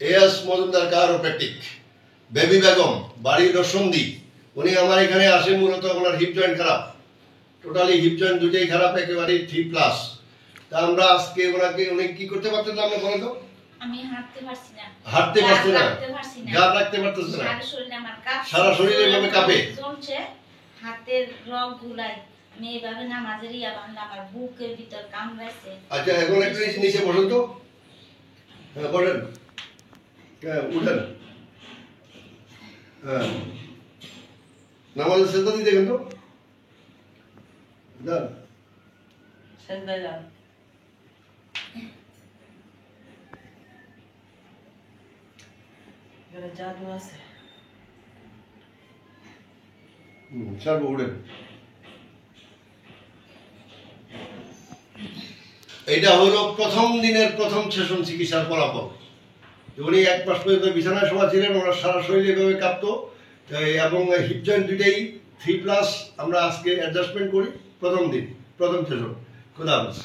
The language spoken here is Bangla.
এস মজুমদার কারোপ্র্যাকটিক, বেবি বেগম, বাড়ি দর্শনদি। উনি আমার এখানে আসে মূলত ওনার হিপ জয়েন্ট খারাপ, টোটালি হিপ জয়েন্ট দুটোই খারাপ, একেবারে 3+। তা আমরা আজকে ওনাকে, উনি কি করতে পারতেন না, আপনি বলেন তো? আমি হাঁটতে পারছি না, হাঁটতে পারছি না, গান রাখতে পারতেছে না, সারা শরীরে আমার কাঁপছে, সারা শরীরে এভাবে কাঁপে, জমছে, হাতের রগ গুলাই আমি এইভাবে নামাজের ইয়া বাংলা আমার বুকের ভিতর কামড়াইছে। আচ্ছা এখন একটু নিচে বসেন তো, হ্যাঁ বলেন, হ্যাঁ উঠেন, হ্যাঁ নামাজের সেজদা দিয়ে দেখেন তো, যান সেজদা যান। এখানে জাদু আছে। ছাড়বো, উঠেন। এটা হলো প্রথম দিনের প্রথম সেশন চিকিৎসার ফলাফল। উনি 1 মাস পর্যন্ত বিছানায় শোয়া ছিলেন, ওনার সারা শরীরে এভাবে কাঁপতো এবং হিপ জয়েন্ট দুইটাই 3+। আমরা আজকে অ্যাডজাস্টমেন্ট করি প্রথম দিন, প্রথম সেশন। খোদা হাফেজ।